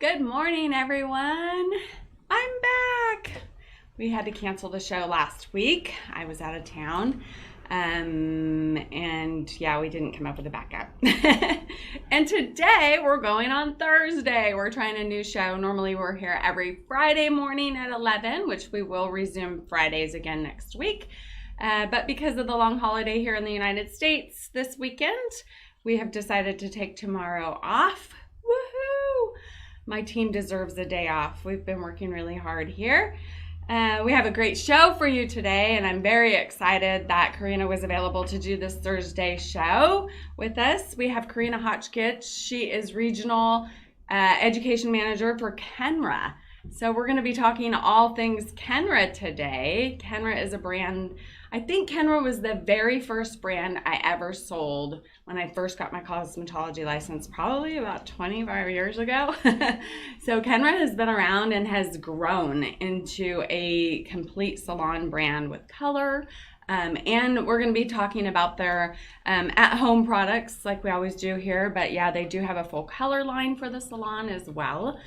Good morning, everyone. I'm back. We had to cancel the show last week. I was out of town. And yeah, we didn't come up with a backup. And today we're going on Thursday. We're trying a new show. Normally we're here every Friday morning at 11, which we will resume Fridays again next week. But because of the long holiday here in the United States this weekend, we have decided to take tomorrow off. Woohoo! My team deserves a day off. We've been working really hard here. We have a great show for you today, and I'm very excited that Karina was available to do this Thursday show with us. We have Karina Hotchkiss. She is Regional Education Manager for Kenra. So we're going to be talking all things Kenra today. Kenra is a brand, I think Kenra was the very first brand I ever sold when I first got my cosmetology license, probably about 25 years ago. So Kenra has been around and has grown into a complete salon brand with color. And we're going to be talking about their at-home products like we always do here. But yeah, they do have a full color line for the salon as well.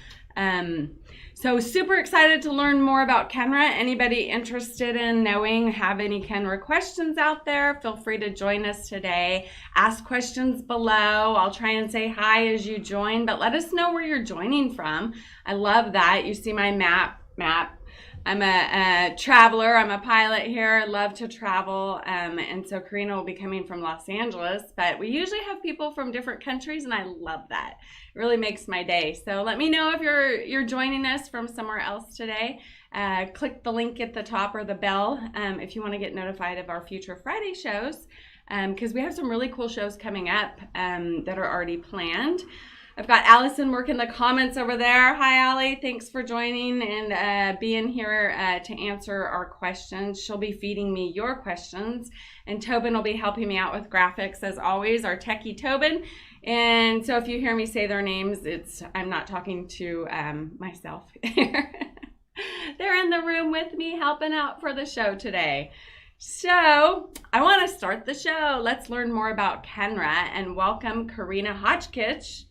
So super excited to learn more about Kenra. Anybody interested in knowing, have any Kenra questions out there, feel free to join us today. Ask questions below. I'll try and say hi as you join, but let us know where you're joining from. I love that. You see my map. I'm a traveler. I'm a pilot here. I love to travel. And so Karina will be coming from Los Angeles, but we usually have people from different countries, and I love that. It really makes my day. So let me know if you're joining us from somewhere else today. Click the link at the top or the bell if you want to get notified of our future Friday shows, because we have some really cool shows coming up that are already planned. I've got Allison working the comments over there. Hi, Allie. Thanks for joining and being here to answer our questions. She'll be feeding me your questions. And Tobin will be helping me out with graphics, as always, our techie Tobin. And so if you hear me say their names, I'm not talking to myself here. They're in the room with me helping out for the show today. So I want to start the show. Let's learn more about Kenra and welcome Karina Hotchkiss.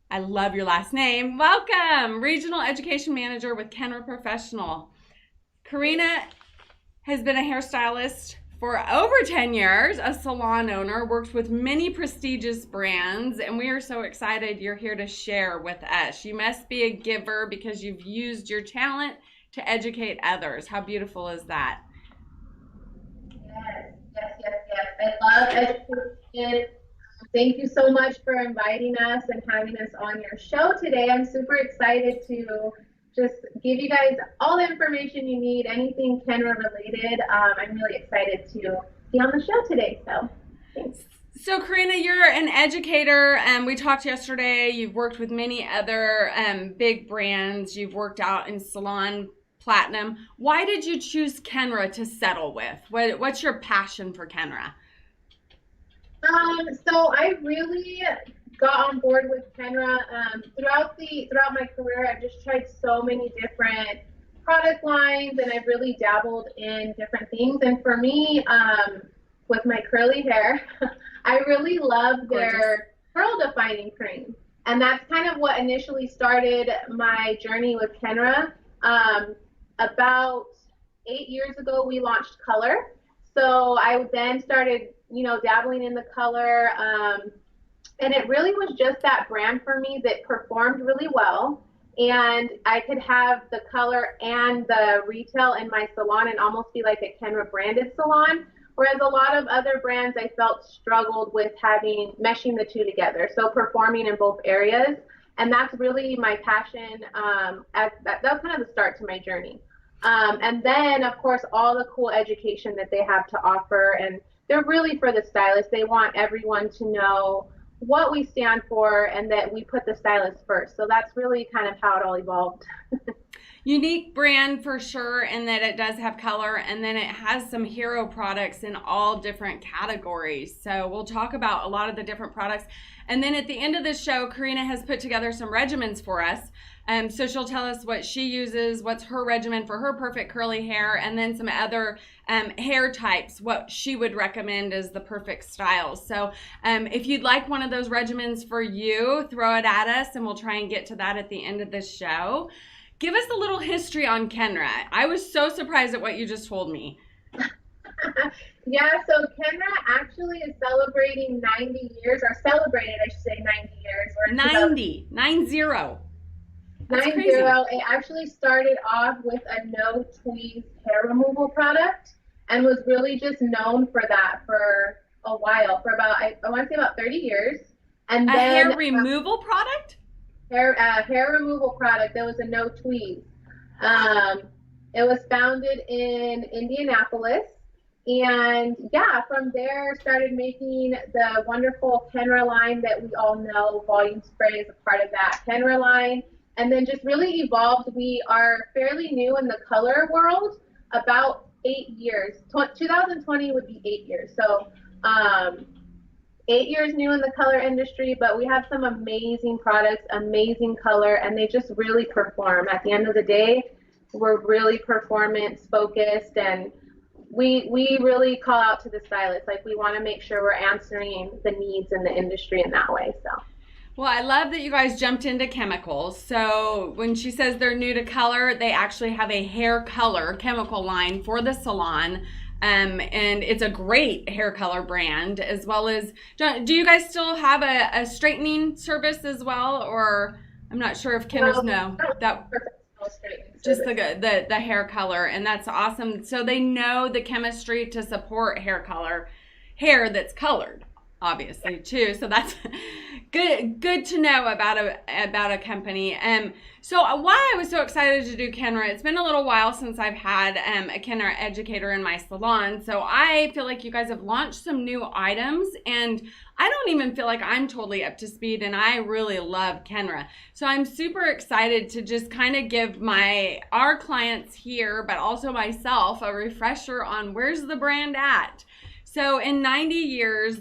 I love your last name. Welcome, Regional Education Manager with Kenra Professional. Karina has been a hairstylist for over 10 years, a salon owner, worked with many prestigious brands, and we are so excited you're here to share with us. You must be a giver because you've used your talent to educate others. How beautiful is that? Yes. I love education. Thank you so much for inviting us and having us on your show today. I'm super excited to just give you guys all the information you need, anything Kenra related. I'm really excited to be on the show today. So thanks. So Karina, you're an educator. We talked yesterday. You've worked with many other big brands. You've worked out in Salon Platinum. Why did you choose Kenra to settle with? What's your passion for Kenra? So I really got on board with Kenra throughout my career. I've just tried so many different product lines, and I've really dabbled in different things. And for me, with my curly hair, I really love their curl defining cream, and that's kind of what initially started my journey with Kenra. About 8 years ago, we launched color. So I then started, dabbling in the color, and it really was just that brand for me that performed really well, and I could have the color and the retail in my salon and almost be like a Kenra branded salon, whereas a lot of other brands I felt struggled with meshing the two together, so performing in both areas, and that's really my passion. That was kind of the start to my journey. And then, of course, all the cool education that they have to offer, and they're really for the stylist. They want everyone to know what we stand for and that we put the stylist first. So that's really kind of how it all evolved. unique brand for sure, in that it does have color, and then it has some hero products in all different categories. So we'll talk about a lot of the different products. And then at the end of the show, Karina has put together some regimens for us. So she'll tell us what she uses, what's her regimen for her perfect curly hair, and then some other hair types, what she would recommend as the perfect styles. So if you'd like one of those regimens for you, throw it at us, and we'll try and get to that at the end of the show. Give us a little history on Kenra. I was so surprised at what you just told me. Yeah, so Kenra actually is celebrating 90 years, or celebrated, I should say, 90 years. 90, 90. That's 90. crazy. It actually started off with a no tweeze hair removal product, and was really just known for that for a while, for about, I want to say about 30 years. And a then hair removal product? Hair removal product that was a no tweeze. It was founded in Indianapolis. And yeah, from there started making the wonderful Kenra line that we all know. Volume Spray is a part of that Kenra line. And then just really evolved. We are fairly new in the color world, about 8 years. 2020 would be 8 years. So 8 years new in the color industry, but we have some amazing products, amazing color, and they just really perform. At the end of the day, we're really performance focused, and we really call out to the stylists. Like, we want to make sure we're answering the needs in the industry in that way. So. Well, I love that you guys jumped into chemicals. So when she says they're new to color, they actually have a hair color chemical line for the salon. And it's a great hair color brand, as well as, do you guys still have a straightening service as well? Or I'm not sure if Kenra's that just the hair color, and that's awesome. So they know the chemistry to support hair that's colored, obviously, too. So that's good to know about a company. So why I was so excited to do Kenra, it's been a little while since I've had a Kenra educator in my salon. So I feel like you guys have launched some new items, and I don't even feel like I'm totally up to speed, and I really love Kenra. So I'm super excited to just kind of give our clients here, but also myself, a refresher on where's the brand at. So in 90 years,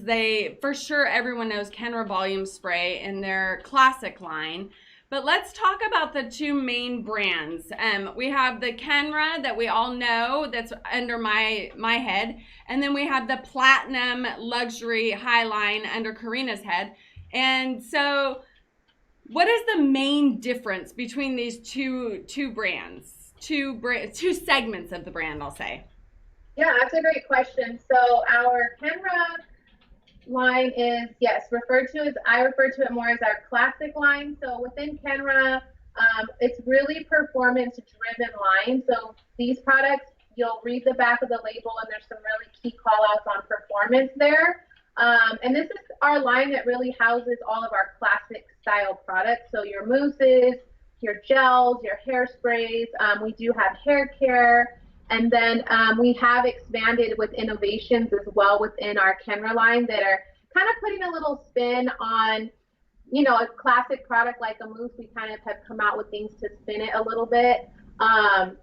for sure everyone knows Kenra Volume Spray in their classic line. But let's talk about the two main brands. We have the Kenra that we all know, that's under my head. And then we have the Platinum Luxury High line under Karina's head. And so what is the main difference between these two brands? Two segments of the brand, I'll say. Yeah, that's a great question. So our Kenra line is, yes, I refer to it more as our classic line. So within Kenra, it's really performance driven line. So these products, you'll read the back of the label, and there's some really key call outs on performance there. And this is our line that really houses all of our classic style products. So your mousses, your gels, your hairsprays. We do have hair care. And then we have expanded with innovations as well within our Kenra line that are kind of putting a little spin on, a classic product like a mousse. We kind of have come out with things to spin it a little bit. And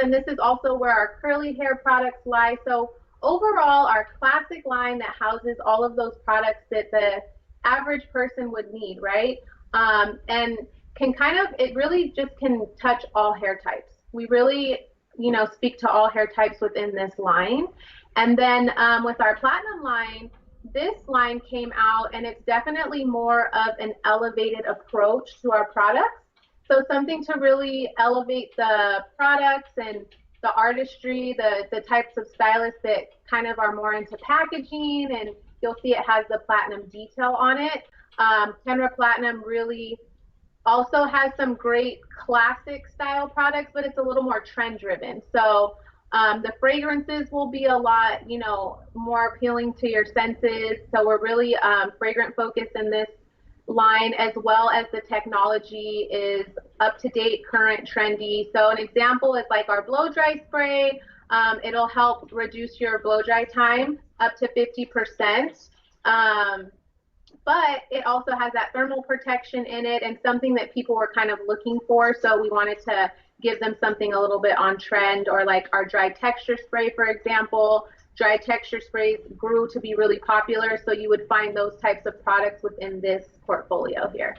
then this is also where our curly hair products lie. So overall, our classic line that houses all of those products that the average person would need, right? And it really just can touch all hair types. We really speak to all hair types within this line. And then with our Platinum line, this line came out, and it's definitely more of an elevated approach to our products. So something to really elevate the products and the artistry, the types of stylists that kind of are more into packaging, and you'll see it has the platinum detail on it. Kenra Platinum really also has some great classic style products, but it's a little more trend driven. So the fragrances will be a lot, more appealing to your senses. So we're really fragrant focused in this line, as well as the technology is up to date, current, trendy. So an example is like our blow dry spray. It'll help reduce your blow dry time up to 50%. But it also has that thermal protection in it, and something that people were kind of looking for. So we wanted to gives them something a little bit on trend, or like our dry texture spray, for example. Dry texture sprays grew to be really popular, so you would find those types of products within this portfolio here.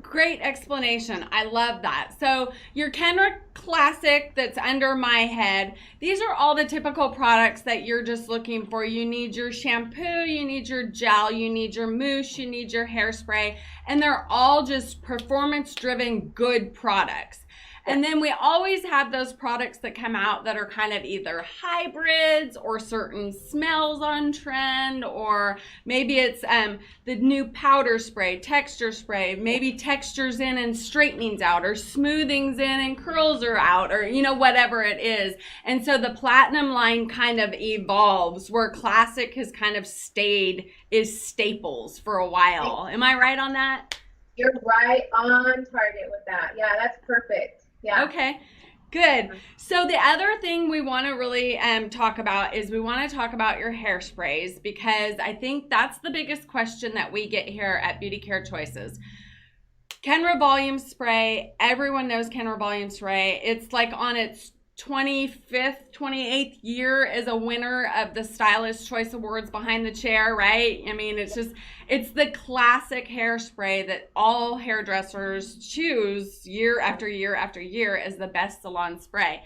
Great explanation. I love that. So your Kenra Classic that's under my head, these are all the typical products that you're just looking for. You need your shampoo, you need your gel, you need your mousse, you need your hairspray, and they're all just performance-driven good products. And then we always have those products that come out that are kind of either hybrids or certain smells on trend, or maybe it's the new powder spray, texture spray, maybe textures in and straightenings out, or smoothings in and curls are out, or whatever it is. And so the Platinum line kind of evolves, where Classic has kind of is staples for a while. Am I right on that? You're right on target with that. Yeah, that's perfect. Yeah. Okay, good. So the other thing we want to really talk about is we want to talk about your hairsprays, because I think that's the biggest question that we get here at Beauty Care Choices. Kenra Volume Spray, everyone knows Kenra Volume Spray. It's like on its 25th, 28th year as a winner of the Stylist Choice Awards behind the chair, right? I mean, it's the classic hairspray that all hairdressers choose year after year after year as the best salon spray.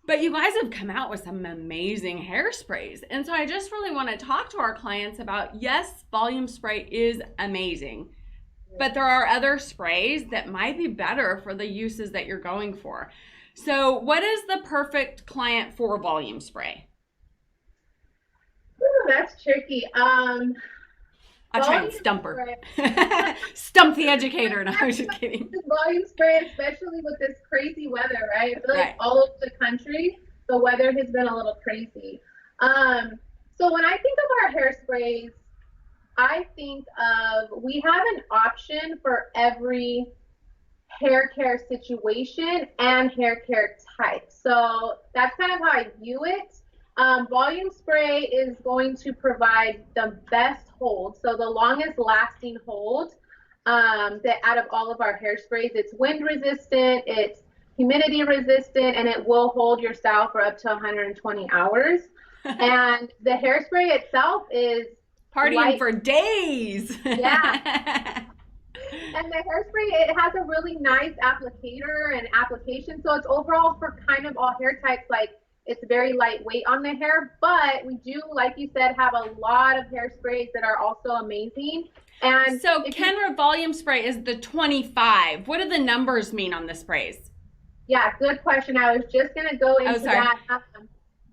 But you guys have come out with some amazing hairsprays. And so I just really want to talk to our clients about, yes, Volume Spray is amazing, but there are other sprays that might be better for the uses that you're going for. So what is the perfect client for Volume Spray? Ooh, that's tricky. I'll try and stump her. Stump the educator. No, I was just kidding. Volume spray, especially with this crazy weather, right? I feel like Right. all over the country, the weather has been a little crazy. So when I think of our hairsprays, I think of, we have an option for every hair care situation and hair care type. So that's kind of how I view it. Volume spray is going to provide the best hold, so the longest lasting hold that out of all of our hairsprays. It's wind resistant, it's humidity resistant, and it will hold your style for up to 120 hours. And the hairspray itself is Partying light for days. Yeah. And the hairspray, it has a really nice applicator and application. So it's overall for kind of all hair types, like it's very lightweight on the hair. But we do, like you said, have a lot of hairsprays that are also amazing. And so Kenra Volume Spray is the 25. What do the numbers mean on the sprays? Yeah, good question. I was just going to go into that.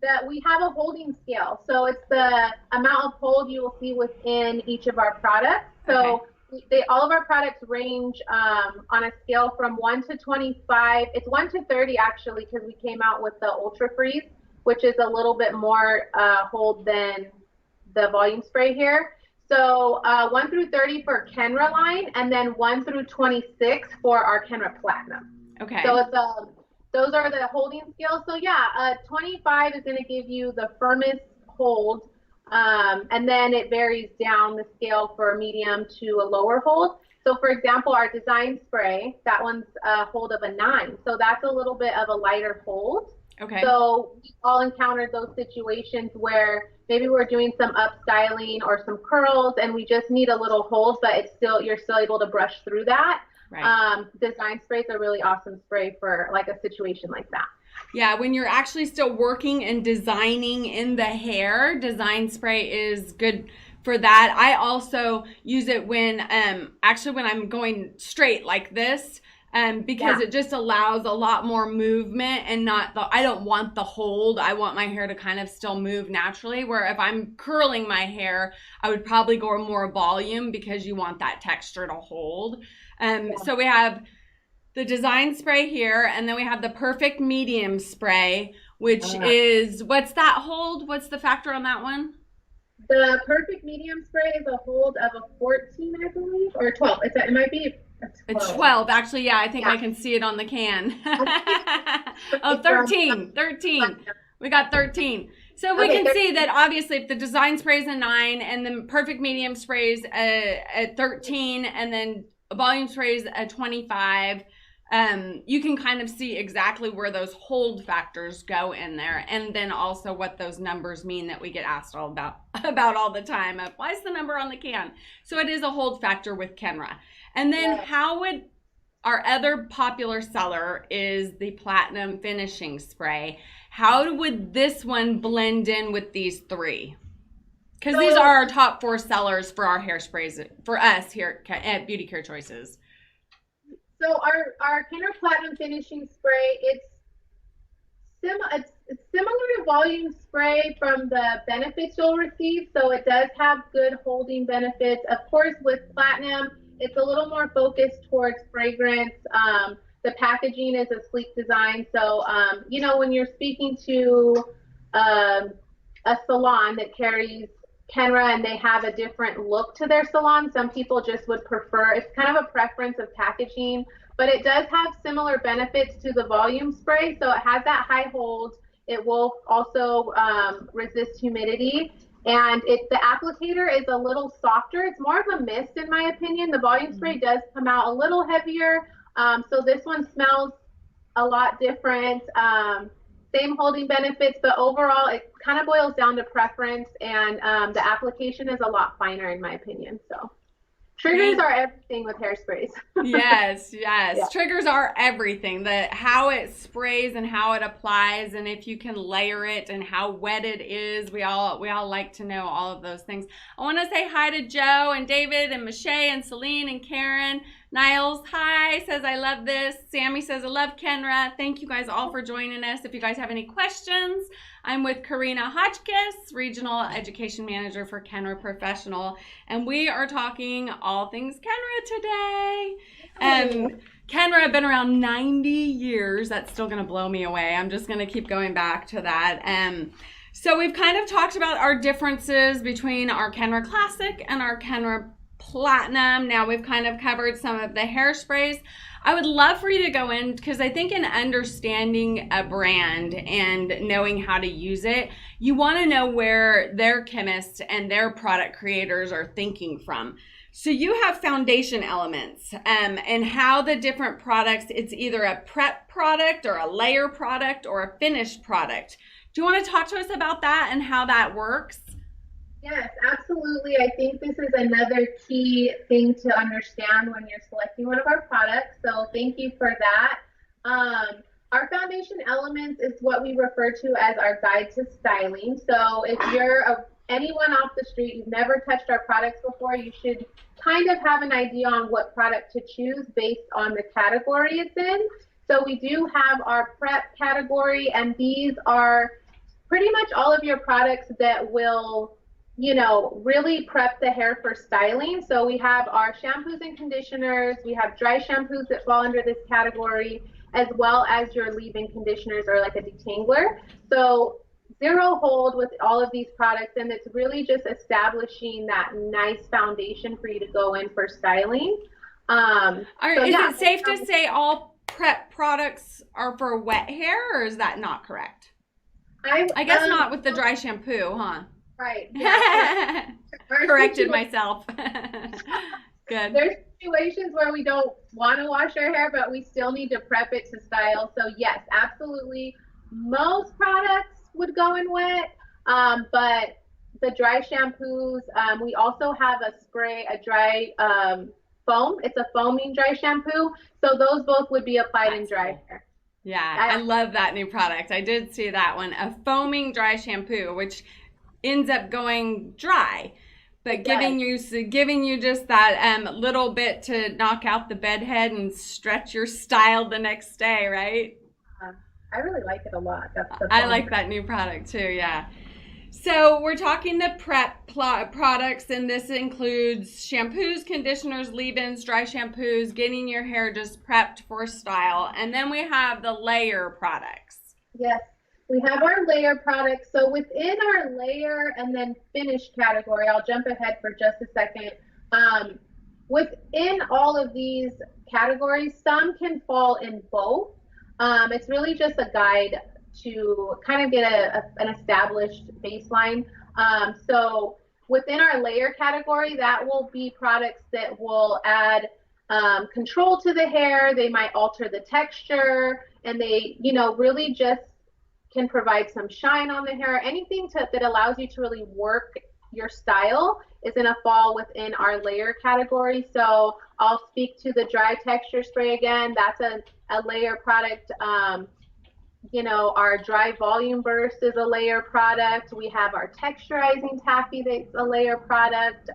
That we have a holding scale. So it's the amount of hold you will see within each of our products. So all of our products range on a scale from 1 to 25. It's 1 to 30 actually, because we came out with the Ultra Freeze, which is a little bit more hold than the Volume Spray here. So 1 through 30 for Kenra line, and then 1 through 26 for our Kenra Platinum. Okay. So it's those are the holding scales. So yeah, 25 is going to give you the firmest hold. And then it varies down the scale for medium to a lower hold. So for example, our design spray, that one's a hold of a 9. So that's a little bit of a lighter hold. Okay. So we all encountered those situations where maybe we're doing some up styling or some curls and we just need a little hold, but you're still able to brush through that. Right. Design sprays are really awesome spray for like a situation like that. Yeah, when you're actually still working and designing in the hair, design spray is good for that. I also use it when I'm going straight like this, because it just allows a lot more movement and I don't want the hold. I want my hair to kind of still move naturally, where if I'm curling my hair, I would probably go more volume because you want that texture to hold. So we have the design spray here, and then we have the perfect medium spray, which is, what's that hold? What's the factor on that one? The perfect medium spray is a hold of a 14, I believe, or 12. It might be a 12. It's 12. Actually, yeah, I think I can see it on the can. 13. We got 13. So we can see that obviously if the design spray is a 9 and the perfect medium spray is a 13, and then a volume spray is a 25, you can kind of see exactly where those hold factors go in there, and then also what those numbers mean that we get asked all about all the time of why is the number on the can. So it is a hold factor with Kenra. And then how would our other popular seller is the Platinum Finishing Spray. How would this one blend in with these three? Because these are our top 4 sellers for our hairsprays for us here at Beauty Care Choices. So our Kenra Platinum Finishing Spray, it's similar to volume spray from the benefits you'll receive. So it does have good holding benefits. Of course, with Platinum, it's a little more focused towards fragrance. The packaging is a sleek design. So, you know, when you're speaking to a salon that carries Kenra and they have a different look to their salon, some people just would prefer, it's kind of a preference of packaging, but it does have similar benefits to the volume spray. So it has that high hold. It will also resist humidity. And the applicator is a little softer. It's more of a mist in my opinion. The volume spray does come out a little heavier. So this one smells a lot different. Same holding benefits, but overall it kind of boils down to preference, and the application is a lot finer in my opinion. So triggers are everything with hairsprays. Yes. Yeah. Triggers are everything. How it sprays and how it applies, and if you can layer it and how wet it is. We all like to know all of those things. I want to say hi to Joe and David and Michelle and Celine and Karen. Niles, hi, says I love this. Sammy says I love Kenra. Thank you guys all for joining us. If you guys have any questions, I'm with Karina Hotchkiss, Regional Education Manager for Kenra Professional, and we are talking all things Kenra today. Kenra have been around 90 years. That's still going to blow me away. I'm just going to keep going back to that. So we've kind of talked about our differences between our Kenra Classic and our Kenra Platinum. Now we've kind of covered some of the hairsprays. I would love for you to go in, because I think in understanding a brand and knowing how to use it, you want to know where their chemists and their product creators are thinking from. So you have foundation elements and how the different products, it's either a prep product or a layer product or a finished product. Do you want to talk to us about that and how that works? Yes, absolutely. I think this is another key thing to understand when you're selecting one of our products. So thank you for that. Our foundation elements is what we refer to as our guide to styling. So if you're anyone off the street, you've never touched our products before, you should kind of have an idea on what product to choose based on the category it's in. So we do have our prep category, and these are pretty much all of your products that will, you know, really prep the hair for styling. So we have our shampoos and conditioners, we have dry shampoos that fall under this category, as well as your leave-in conditioners or like a detangler. So zero hold with all of these products, and it's really just establishing that nice foundation for you to go in for styling. Is it safe to say all prep products are for wet hair, or is that not correct? I guess not with the dry shampoo, huh? Right. Yeah. Corrected myself. Good. There's situations where we don't want to wash our hair, but we still need to prep it to style. So yes, absolutely. Most products would go in wet, but the dry shampoos, we also have a spray, a dry foam. It's a foaming dry shampoo. So those both would be applied in dry hair. Yeah, I love that new product. I did see that one, a foaming dry shampoo, which ends up going dry, but giving you just that little bit to knock out the bed head and stretch your style the next day, right? I really like it a lot. I like that new product too, yeah. So we're talking the prep products, and this includes shampoos, conditioners, leave-ins, dry shampoos, getting your hair just prepped for style. And then we have the layer products. Yes, we have our layer products. So within our layer and then finish category, I'll jump ahead for just a second. Within all of these categories, some can fall in both. It's really just a guide to kind of get an established baseline. So within our layer category, that will be products that will add control to the hair. They might alter the texture, and they, really just can provide some shine on the hair. Anything that allows you to really work your style is going to fall within our layer category. So I'll speak to the dry texture spray again. That's a layer product. Our dry volume burst is a layer product. We have our texturizing taffy that's a layer product.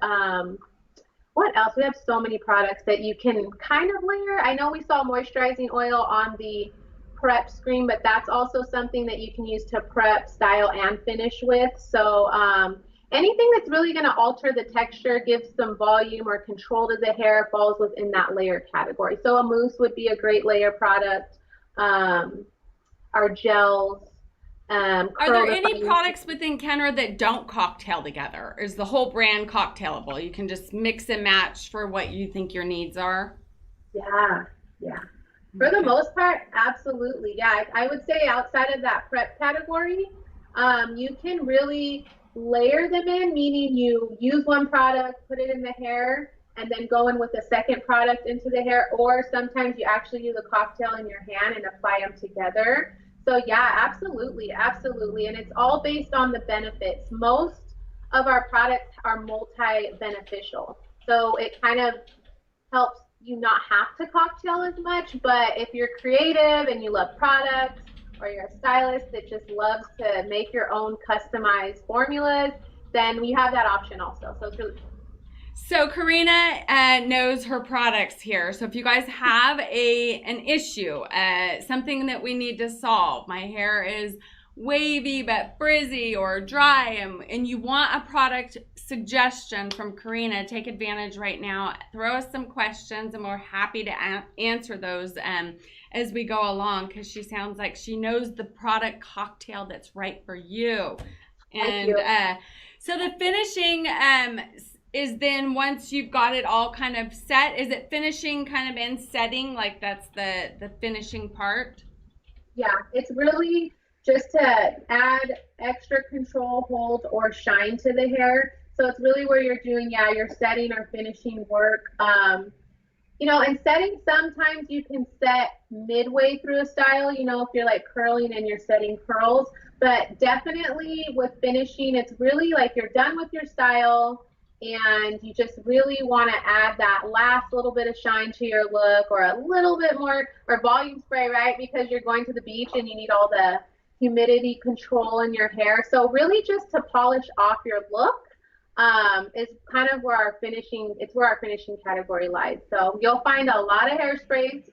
What else? We have so many products that you can kind of layer. I know we saw moisturizing oil on the prep screen, but that's also something that you can use to prep, style, and finish with. So anything that's really going to alter the texture, give some volume or control to the hair, falls within that layer category. So a mousse would be a great layer product. Our gels. Are there any products within Kenra that don't cocktail together? Is the whole brand cocktailable? You can just mix and match for what you think your needs are? Yeah. For the most part, absolutely. Yeah, I would say outside of that prep category, you can really layer them in, meaning you use one product, put it in the hair, and then go in with a second product into the hair, or sometimes you actually use a cocktail in your hand and apply them together. So yeah, absolutely. And it's all based on the benefits. Most of our products are multi-beneficial. So it kind of helps you not have to cocktail as much, but if you're creative and you love products, or you're a stylist that just loves to make your own customized formulas, then we have that option also. So it's really cool. So Karina knows her products here. So if you guys have an issue, something that we need to solve, my hair is wavy but frizzy or dry, and you want a product suggestion from Karina, take advantage right now. Throw us some questions and we're happy to answer those as we go along, because she sounds like she knows the product cocktail that's right for you. And so the finishing is then once you've got it all kind of set, is it finishing kind of in setting, like that's the finishing part? Yeah, it's really just to add extra control, hold, or shine to the hair. So it's really where you're doing, your setting or finishing work. And setting, sometimes you can set midway through a style, if you're like curling and you're setting curls. But definitely with finishing, it's really like you're done with your style and you just really want to add that last little bit of shine to your look, or a little bit more, or volume spray, right? Because you're going to the beach and you need all the humidity control in your hair. So really just to polish off your look is kind of where our finishing category lies. So you'll find a lot of hairsprays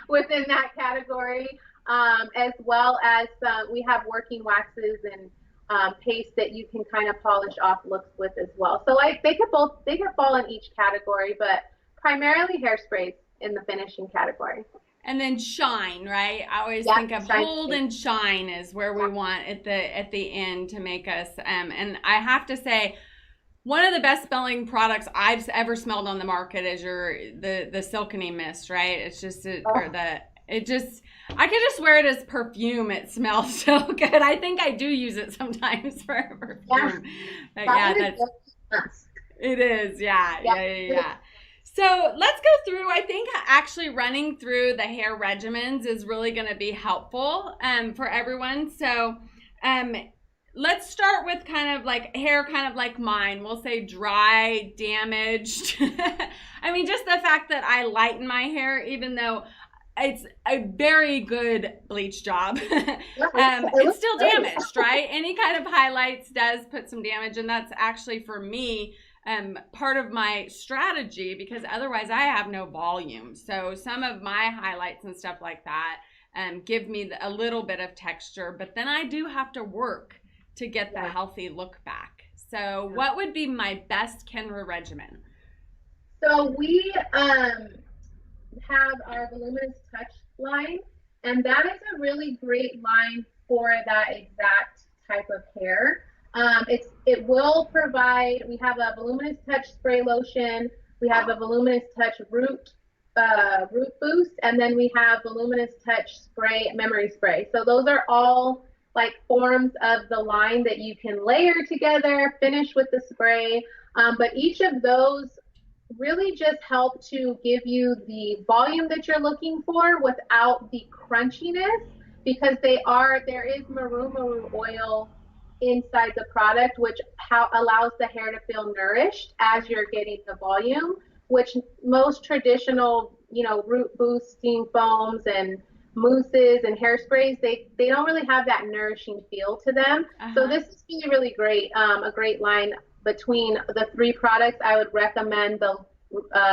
within that category, as well as we have working waxes and paste that you can kind of polish off looks with as well. So like they could fall in each category, but primarily hairsprays in the finishing category. And then shine, right? I always think of hold and shine is where we want at the end to make us. And I have to say, one of the best smelling products I've ever smelled on the market is the Silkening Mist, right? It's just I could just wear it as perfume. It smells so good. I think I do use it sometimes for perfume. It is. Yeah. So let's go through. I think actually running through the hair regimens is really going to be helpful for everyone. So let's start with kind of like hair, kind of like mine. We'll say dry, damaged. I mean, just the fact that I lighten my hair, even though it's a very good bleach job. It's still damaged, right? Any kind of highlights does put some damage, and that's actually for me part of my strategy, because otherwise I have no volume. So some of my highlights and stuff like that give me a little bit of texture, but then I do have to work to get the healthy look back. So what would be my best Kenra regimen? So we have our Voluminous Touch line, and that is a really great line for that exact type of hair. It will provide, we have a Voluminous Touch spray lotion, we have a Voluminous Touch root boost, and then we have Voluminous Touch spray, memory spray. So those are all like forms of the line that you can layer together, finish with the spray. But each of those really just help to give you the volume that you're looking for without the crunchiness, because there is maru oil inside the product, which allows the hair to feel nourished as you're getting the volume, which most traditional, root boosting foams and mousses and hairsprays, they don't really have that nourishing feel to them. So this is really great, a great line. Between the three products, I would recommend the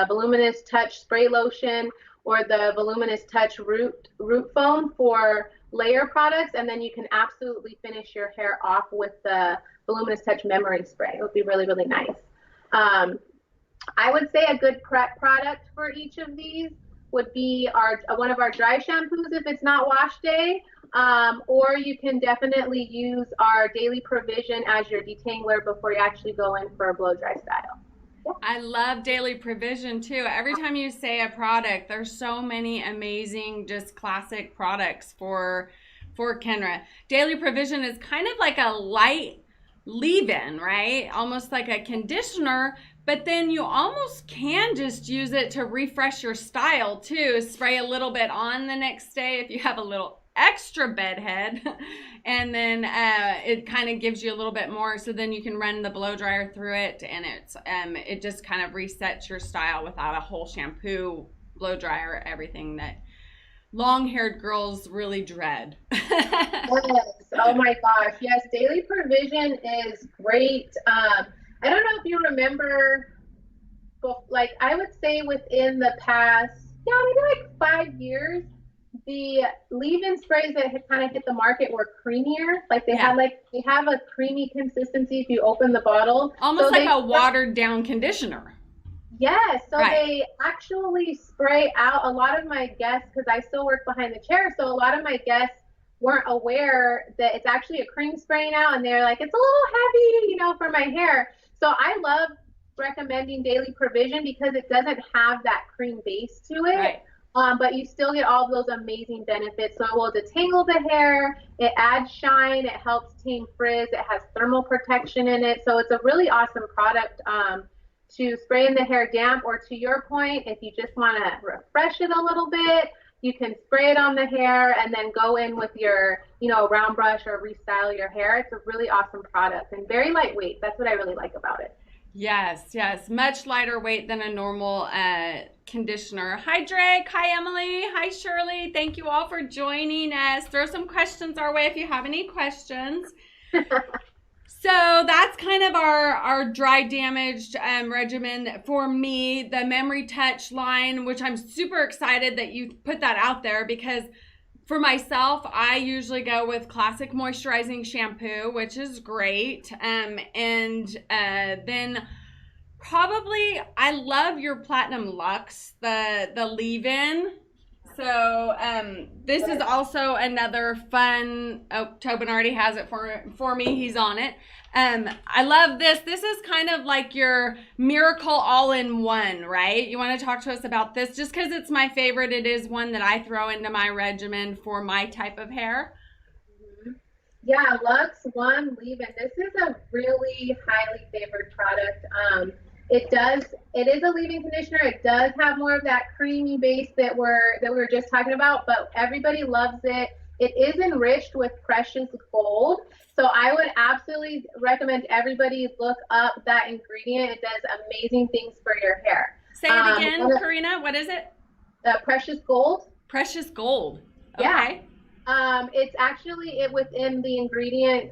Voluminous Touch Spray Lotion or the Voluminous Touch Root Foam for layer products, and then you can absolutely finish your hair off with the Voluminous Touch Memory Spray. It would be really, really nice. I would say a good prep product for each of these would be one of our dry shampoos if it's not wash day, or you can definitely use our Daily Provision as your detangler before you actually go in for a blow dry style. Yeah. I love Daily Provision too. Every time you say a product, there's so many amazing, just classic products for Kenra. Daily Provision is kind of like a light leave-in, right? Almost like a conditioner, but then you almost can just use it to refresh your style too. Spray a little bit on the next day if you have a little extra bedhead, and then it kind of gives you a little bit more, so then you can run the blow dryer through it, and it just kind of resets your style without a whole shampoo, blow dryer, everything that long-haired girls really dread. Yes. Oh my gosh, yes, Daily Provision is great. I don't know if you remember, like I would say within the past, maybe like 5 years, the leave-in sprays that had kind of hit the market were creamier. Like they have a creamy consistency if you open the bottle. Almost like a watered down conditioner. Yes. So they actually spray out. A lot of my guests, because I still work behind the chair, so a lot of my guests weren't aware that it's actually a cream spray now, and they're like, it's a little heavy, for my hair. So I love recommending Daily Provision because it doesn't have that cream base to it. Right. But you still get all of those amazing benefits. So it will detangle the hair, it adds shine, it helps tame frizz, it has thermal protection in it. So it's a really awesome product to spray in the hair damp, or to your point, if you just want to refresh it a little bit, you can spray it on the hair and then go in with your, round brush or restyle your hair. It's a really awesome product and very lightweight. That's what I really like about it. Yes. Much lighter weight than a normal conditioner. Hi, Drake. Hi, Emily. Hi, Shirley. Thank you all for joining us. Throw some questions our way if you have any questions. So that's kind of our dry damaged regimen for me. The Memory Touch line, which I'm super excited that you put that out there, because for myself, I usually go with classic moisturizing shampoo, which is great. And then probably I love your Platinum Luxe, the leave-in. So this is also another fun. Oh, Tobin already has it for me. He's on it. I love this. This is kind of like your miracle all-in-one, right? You want to talk to us about this? Just because it's my favorite, it is one that I throw into my regimen for my type of hair. Yeah, Luxe One Leave-In. This is a really highly favored product. It is a leave-in conditioner. It does have more of that creamy base that we were just talking about, but everybody loves it. It is enriched with precious gold. So I would absolutely recommend everybody look up that ingredient. It does amazing things for your hair. Say it again, Karina. What is it? Precious gold. Precious gold. Okay. Yeah. It's actually within the ingredient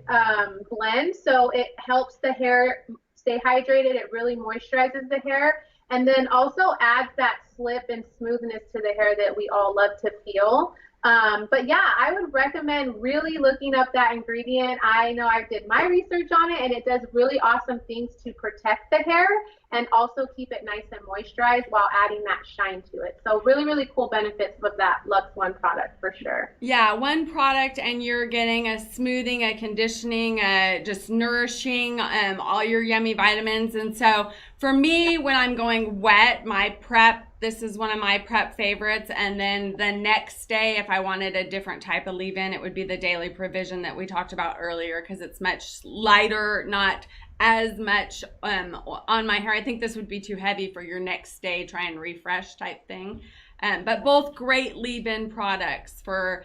blend, so it helps the hair stay hydrated. It really moisturizes the hair, and then also adds that slip and smoothness to the hair that we all love to feel. But yeah, I would recommend really looking up that ingredient. I know I did my research on it, and it does really awesome things to protect the hair and also keep it nice and moisturized while adding that shine to it. So really, really cool benefits with that Luxe One product for sure. Yeah, one product and you're getting a smoothing, a conditioning, just nourishing, all your yummy vitamins. And so for me, when I'm going wet, my prep, this is one of my prep favorites. And then the next day, if I wanted a different type of leave-in, it would be the Daily Provision that we talked about earlier, because it's much lighter, not as much on my hair. I think this would be too heavy for your next day, try and refresh type thing. But both great leave-in products for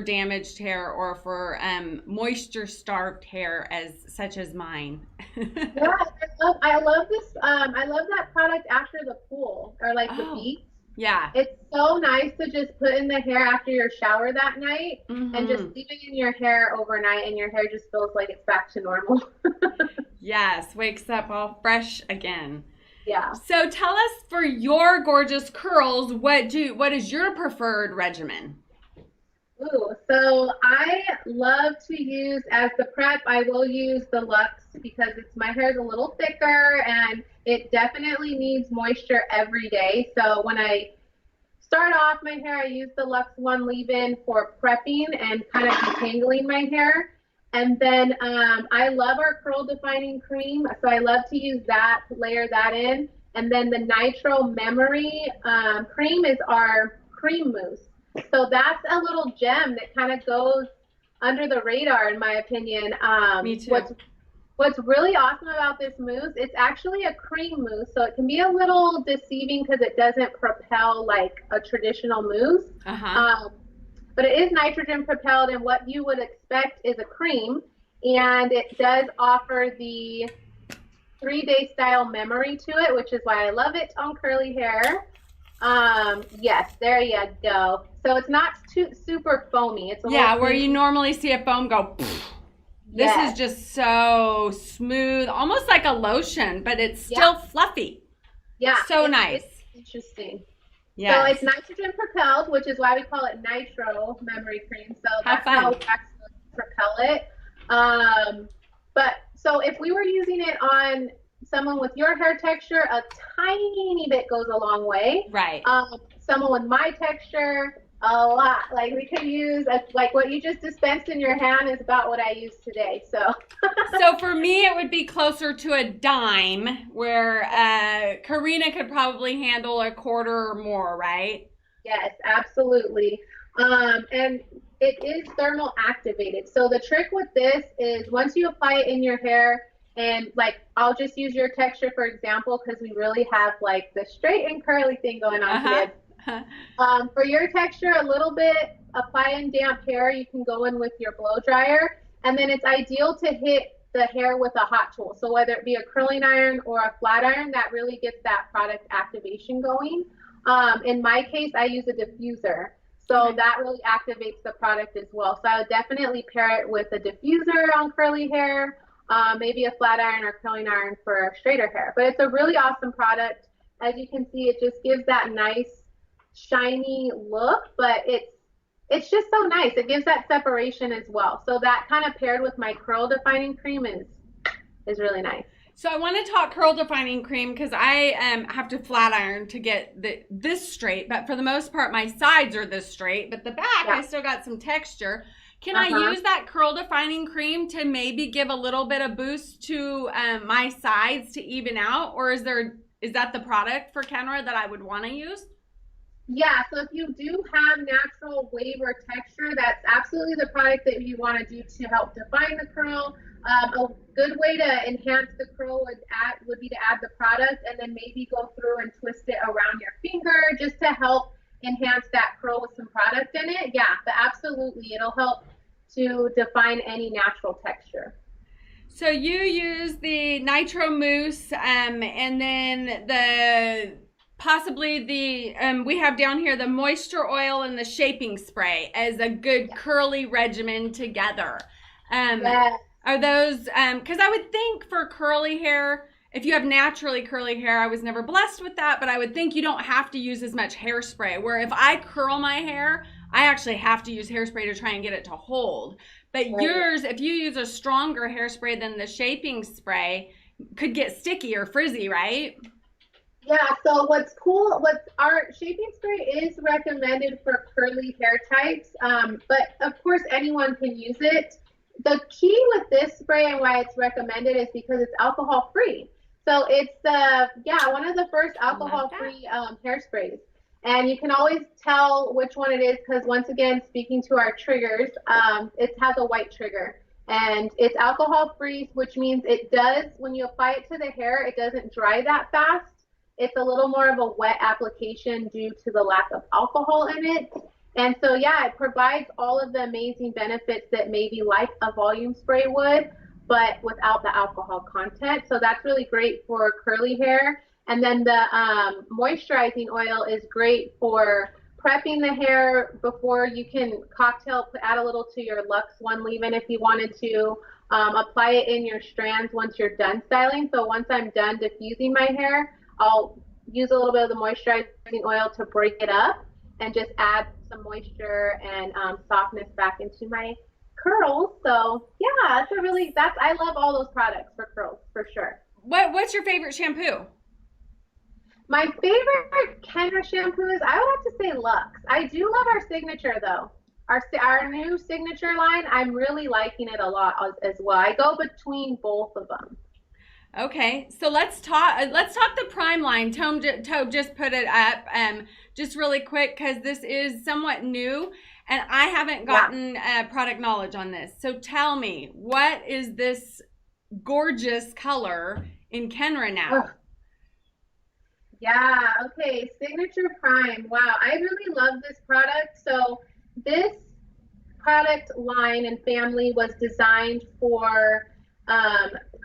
damaged hair or for moisture-starved hair such as mine. Yeah, I love this. I love that product after the pool or like the beach. Yeah. It's so nice to just put in the hair after your shower that night and just leave it in your hair overnight, and your hair just feels like it's back to normal. Yes, wakes up all fresh again. Yeah. So tell us, for your gorgeous curls, what is your preferred regimen? Ooh, so I love to use, as the prep, I will use the Luxe because my hair is a little thicker and it definitely needs moisture every day. So when I start off my hair, I use the Luxe One leave-in for prepping and kind of detangling my hair. And then I love our curl defining cream, so I love to use that, layer that in. And then the Nitro Memory cream is our cream mousse. So that's a little gem that kind of goes under the radar, in my opinion. Me too. What's really awesome about this mousse, it's actually a cream mousse, so it can be a little deceiving because it doesn't propel like a traditional mousse. But it is nitrogen propelled, and what you would expect is a cream, and it does offer the 3-day style memory to it, which is why I love it on curly hair. Yes, there you go. So it's not too super foamy. It's where you normally see a foam go. This is just so smooth, almost like a lotion, but it's still fluffy. Yeah, so nice. It's interesting. Yeah. So it's nitrogen propelled, which is why we call it Nitro Memory Cream. So that's how we actually propel it. But so if we were using it on someone with your hair texture, a tiny bit goes a long way. Right. Someone with my texture, a lot. Like we could use, like what you just dispensed in your hand is about what I use today. So for me, it would be closer to a dime, where Karina could probably handle a quarter or more, right? Yes, absolutely. And it is thermal activated. So the trick with this is once you apply it in your hair, and like I'll just use your texture for example, because we really have like the straight and curly thing going on today. For your texture, a little bit, apply in damp hair. You can go in with your blow dryer, and then it's ideal to hit the hair with a hot tool. So whether it be a curling iron or a flat iron, that really gets that product activation going. In my case, I use a diffuser. So that really activates the product as well. So I would definitely pair it with a diffuser on curly hair, maybe a flat iron or curling iron for straighter hair. But it's a really awesome product. As you can see, it just gives that nice shiny look, but it's just so nice. It gives that separation as well. So that kind of paired with my curl defining cream is really nice. So I want to talk curl defining cream because I have to flat iron to get this straight, but for the most part my sides are this straight, but the back I still got some texture. Can I use that curl defining cream to maybe give a little bit of boost to my sides to even out, or is that the product for Kenra that I would want to use? Yeah, so if you do have natural wave or texture, that's absolutely the product that you want to do to help define the curl. A good way to enhance the curl would be to add the product and then maybe go through and twist it around your finger just to help enhance that curl with some product in it. Yeah, but absolutely, it'll help to define any natural texture. So you use the Nitro Mousse and then possibly we have down here the moisture oil and the shaping spray as a good curly regimen together. Yes. Are those, because I would think for curly hair, if you have naturally curly hair, I was never blessed with that, but I would think you don't have to use as much hairspray, where if I curl my hair, I actually have to use hairspray to try and get it to hold. But yours, if you use a stronger hairspray than the shaping spray, could get sticky or frizzy, right? Yeah, so what's cool, our shaping spray is recommended for curly hair types, but of course anyone can use it. The key with this spray and why it's recommended is because it's alcohol free. So it's one of the first alcohol free hairsprays. And you can always tell which one it is because once again, speaking to our triggers, it has a white trigger. And it's alcohol free, which means it does, when you apply it to the hair, it doesn't dry that fast. It's a little more of a wet application due to the lack of alcohol in it. And so, yeah, it provides all of the amazing benefits that maybe like a volume spray would, but without the alcohol content. So that's really great for curly hair. And then the moisturizing oil is great for prepping the hair before you can add a little to your Luxe One leave-in if you wanted to. Apply it in your strands once you're done styling. So once I'm done diffusing my hair, I'll use a little bit of the moisturizing oil to break it up and just add some moisture and softness back into my curls. So yeah, I love all those products for curls for sure. What's your favorite shampoo? My favorite Kenra shampoos, I would have to say Luxe. I do love our signature though. Our new signature line, I'm really liking it a lot as well. I go between both of them. Okay, so let's talk the Prime line. Tobe just put it up just really quick because this is somewhat new and I haven't gotten product knowledge on this. So tell me, what is this gorgeous color in Kenra now? Oh. Yeah, okay, Signature Prime. Wow, I really love this product. So this product line and family was designed for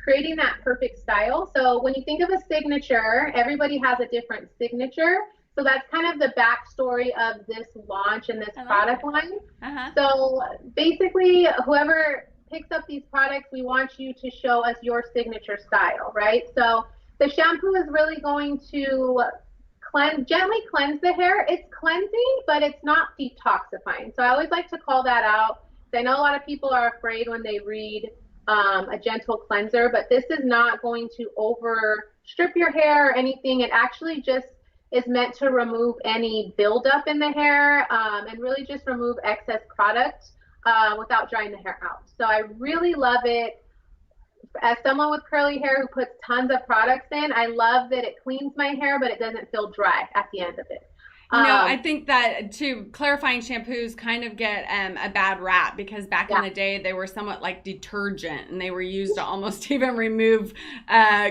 creating that perfect style. So when you think of a signature, everybody has a different signature. So that's kind of the backstory of this launch and this product line. So basically, whoever picks up these products, we want you to show us your signature style, right? So the shampoo is really going to gently cleanse the hair. It's cleansing, but it's not detoxifying. So I always like to call that out. I know a lot of people are afraid when they read a gentle cleanser, but this is not going to strip your hair or anything. It actually just is meant to remove any buildup in the hair and really just remove excess product without drying the hair out. So I really love it. As someone with curly hair who puts tons of products in, I love that it cleans my hair, but it doesn't feel dry at the end of it. I think that too, clarifying shampoos kind of get a bad rap because back in the day they were somewhat like detergent and they were used to almost even remove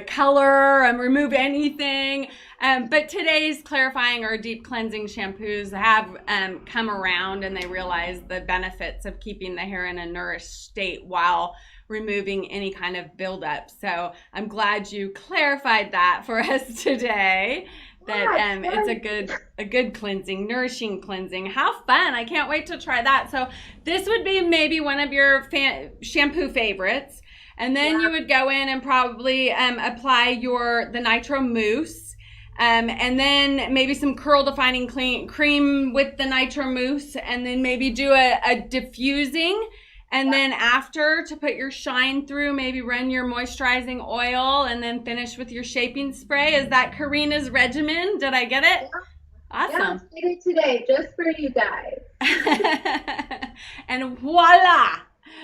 color and remove anything. But today's clarifying or deep cleansing shampoos have come around and they realize the benefits of keeping the hair in a nourished state while removing any kind of buildup. So I'm glad you clarified that for us today. That it's a good cleansing, nourishing cleansing. How fun. I can't wait to try that. So this would be maybe one of your shampoo favorites. And then you would go in and probably apply the Nitro Mousse. And then maybe some curl defining cream with the Nitro Mousse. And then maybe do a diffusing. And then after, to put your shine through, maybe run your moisturizing oil and then finish with your shaping spray. Is that Karina's regimen? Did I get it? Awesome. Yeah, I did it today just for you guys. And voila!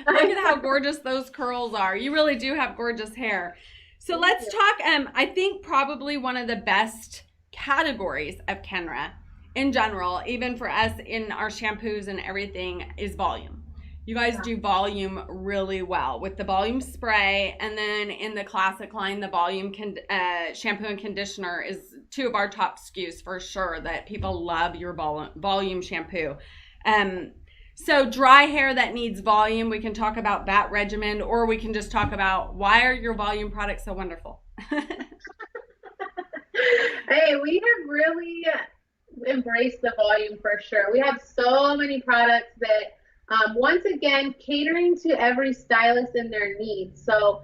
Look at how gorgeous those curls are. You really do have gorgeous hair. So let's talk, I think probably one of the best categories of Kenra in general, even for us in our shampoos and everything, is volume. You guys do volume really well with the volume spray, and then in the classic line, the volume shampoo and conditioner is two of our top SKUs for sure that people love your volume shampoo. So dry hair that needs volume, we can talk about that regimen, or we can just talk about why are your volume products so wonderful? Hey, we have really embraced the volume for sure. We have so many products that once again, catering to every stylist and their needs. So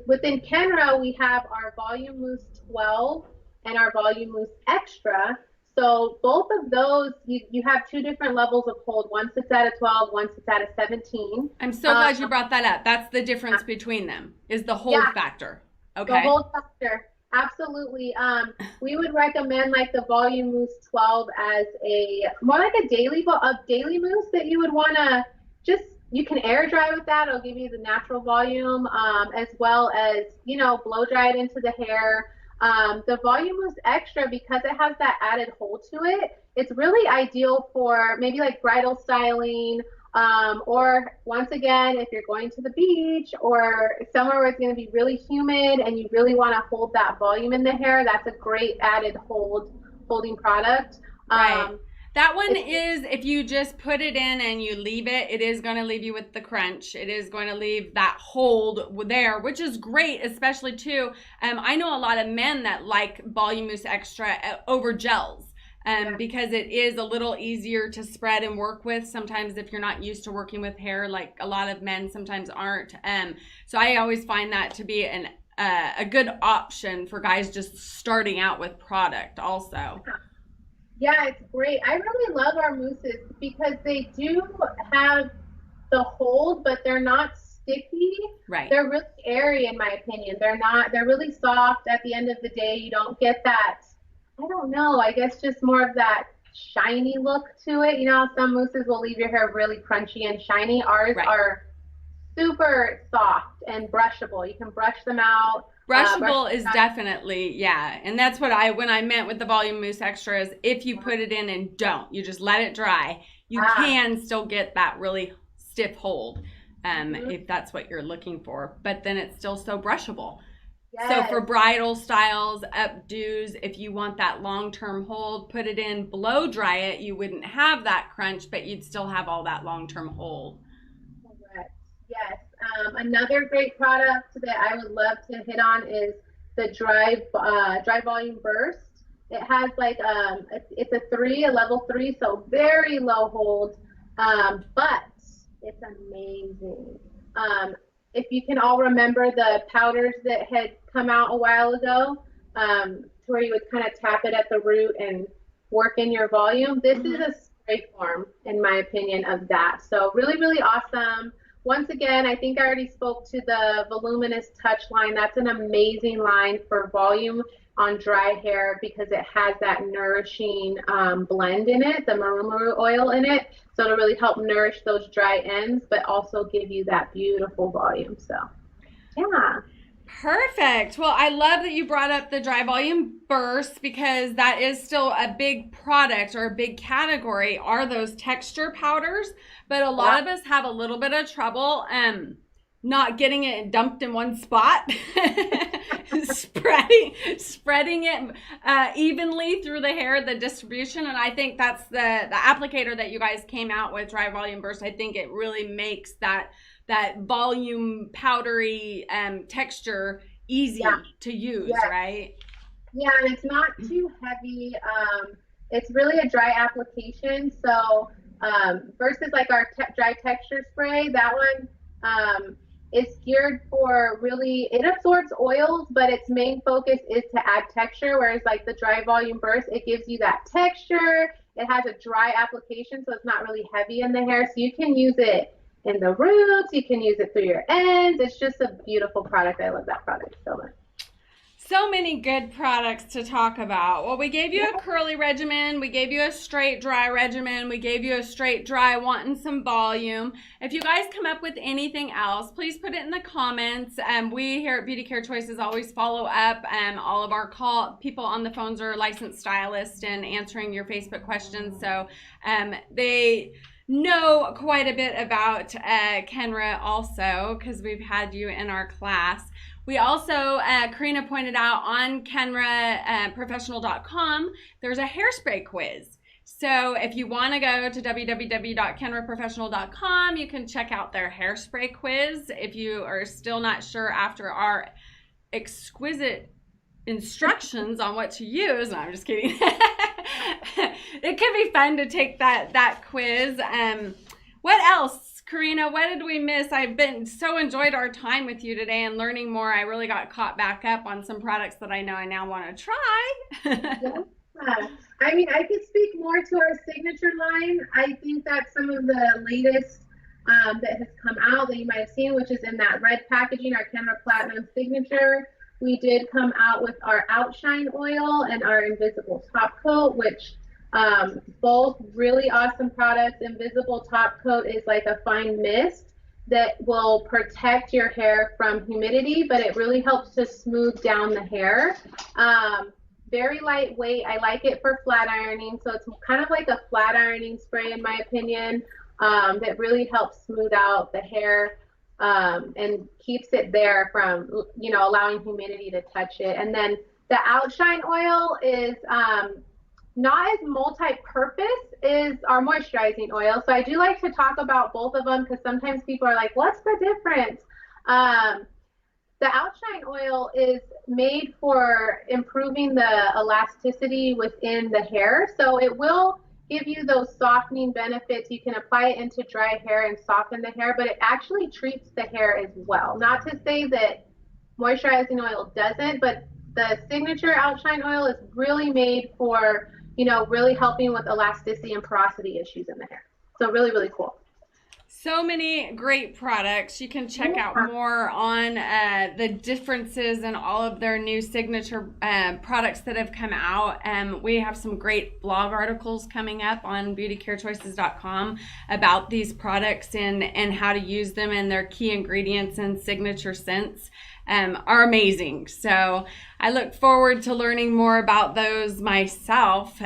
within Kenra, we have our Volume Mousse 12 and our Volume Mousse Extra. So both of those, you have two different levels of hold. One sits at a 12, one sits at a 17. I'm so glad you brought that up. That's the difference between them, is the hold factor. Okay. The hold factor. Absolutely. We would recommend like the Volume Mousse 12 as more like a daily mousse that you would want to you can air dry with that. It'll give you the natural volume, as well as, blow dry it into the hair. The Volume Mousse Extra, because it has that added hold to it, it's really ideal for maybe like bridal styling Or once again, if you're going to the beach or somewhere where it's going to be really humid and you really want to hold that volume in the hair, that's a great added holding product. Right. That one is, if you just put it in and you leave it, it is going to leave you with the crunch. It is going to leave that hold there, which is great, especially too. I know a lot of men that like Volume Mousse Extra over gels. Because it is a little easier to spread and work with sometimes if you're not used to working with hair, like a lot of men sometimes aren't. So I always find that to be a good option for guys just starting out with product also. Yeah, it's great. I really love our mousses because they do have the hold, but they're not sticky. Right. They're really airy in my opinion. They're really soft. At the end of the day, you don't get that, I don't know, I guess just more of that shiny look to it. You know, some mousses will leave your hair really crunchy and shiny. Ours are super soft and brushable. You can brush them out. Brushable is definitely, yeah. And that's what when I meant with the Volume Mousse Extra is if you put it in and you just let it dry, you can still get that really stiff hold if that's what you're looking for. But then it's still so brushable. Yes. So for bridal styles, updos, if you want that long-term hold, put it in, blow dry it. You wouldn't have that crunch, but you'd still have all that long-term hold. Correct. Yes. Another great product that I would love to hit on is the dry volume burst. It has like it's a level 3, so very low hold, but it's amazing. If you can all remember the powders that had come out a while ago, to where you would kind of tap it at the root and work in your volume, this is a spray form, in my opinion, of that. So really, really awesome. Once again, I think I already spoke to the Voluminous Touch line. That's an amazing line for volume on dry hair because it has that nourishing blend in it, the maru oil in it. So it'll really help nourish those dry ends, but also give you that beautiful volume. So, yeah. Perfect. Well, I love that you brought up the dry volume burst because that is still a big product or a big category are those texture powders. But a lot of us have a little bit of trouble not getting it dumped in one spot, spreading it evenly through the hair, the distribution. And I think that's the applicator that you guys came out with, Dry Volume Burst. I think it really makes that volume powdery texture easy to use, right? Yeah, and it's not too heavy. It's really a dry application. So versus like our dry texture spray, that one is geared for really, it absorbs oils, but its main focus is to add texture, whereas like the Dry Volume Burst, it gives you that texture. It has a dry application, so it's not really heavy in the hair. So you can use it in the roots, you can use it through your ends. It's just a beautiful product. I love that product so much. So many good products to talk about. Well, we gave you a curly regimen. We gave you a straight dry regimen. We gave you a straight dry wanting some volume. If you guys come up with anything else, please put it in the comments. We here at Beauty Care Choices always follow up. All of our people on the phones are licensed stylists and answering your Facebook questions. So they know quite a bit about Kenra also because we've had you in our class. We also, Karina pointed out on KenraProfessional.com, there's a hairspray quiz. So if you want to go to www.KenraProfessional.com, you can check out their hairspray quiz. If you are still not sure after our exquisite instructions on what to use, no, I'm just kidding. It could be fun to take that quiz. What else? Karina, what did we miss? I've been so enjoyed our time with you today and learning more. I really got caught back up on some products that I know I now want to try. I mean, I could speak more to our signature line. I think that's some of the latest that has come out that you might have seen, which is in that red packaging, our Kenra Platinum signature. We did come out with our Outshine Oil and our Invisible Top Coat, which both really awesome products. Invisible Top Coat is like a fine mist that will protect your hair from humidity, but it really helps to smooth down the hair. Very lightweight. I like it for flat ironing, so it's kind of like a flat ironing spray in my opinion. that really helps smooth out the hair and keeps it there from, allowing humidity to touch it. And then the Outshine oil is not as multi-purpose as our moisturizing oil. So I do like to talk about both of them because sometimes people are like, what's the difference? The Outshine oil is made for improving the elasticity within the hair. So it will give you those softening benefits. You can apply it into dry hair and soften the hair, but it actually treats the hair as well. Not to say that moisturizing oil doesn't, but the signature Outshine oil is really made for, really helping with elasticity and porosity issues in the hair. So really, really cool. So many great products. You can check out more on the differences in all of their new signature products that have come out. We have some great blog articles coming up on beautycarechoices.com about these products and how to use them, and their key ingredients and signature scents are amazing. So I look forward to learning more about those myself.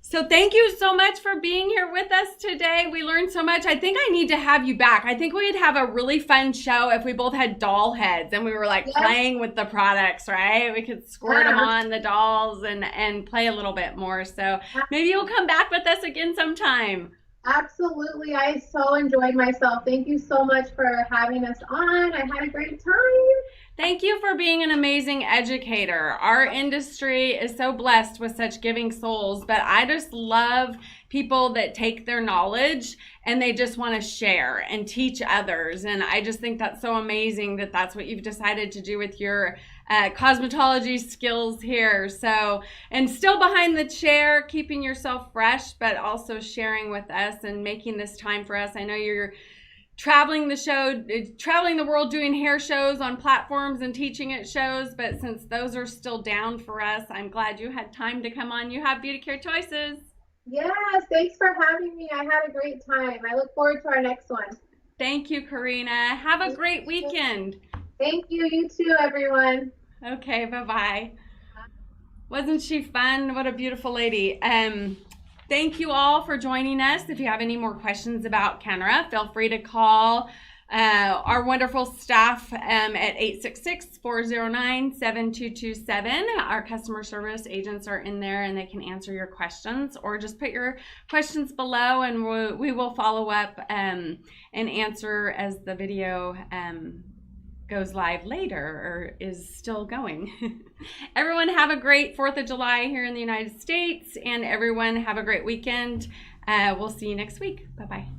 So thank you so much for being here with us today. We learned so much. I think I need to have you back. I think we'd have a really fun show if we both had doll heads and we were like playing with the products, right? We could squirt them on the dolls and play a little bit more. So maybe you'll come back with us again sometime. Absolutely. I so enjoyed myself. Thank you so much for having us on. I had a great time. Thank you for being an amazing educator. Our industry is so blessed with such giving souls, but I just love people that take their knowledge and they just want to share and teach others. And I just think that's so amazing that that's what you've decided to do with your cosmetology skills here. So, and still behind the chair, keeping yourself fresh, but also sharing with us and making this time for us. I know you're traveling the world doing hair shows on platforms and teaching at shows, but since those are still down for us, I'm glad you had time to come on. You have Beauty Care Choices. Yes, thanks for having me. I had a great time. I look forward to our next one. Thank you, Karina. Have a great weekend. Thank you. You too, everyone. Okay, bye-bye. Wasn't she fun? What a beautiful lady. Thank you all for joining us. If you have any more questions about Kenra, feel free to call our wonderful staff at 866-409-7227. Our customer service agents are in there and they can answer your questions, or just put your questions below and we will follow up and answer as the video goes live later or is still going. Everyone have a great 4th of July here in the United States, and everyone have a great weekend. We'll see you next week. Bye-bye.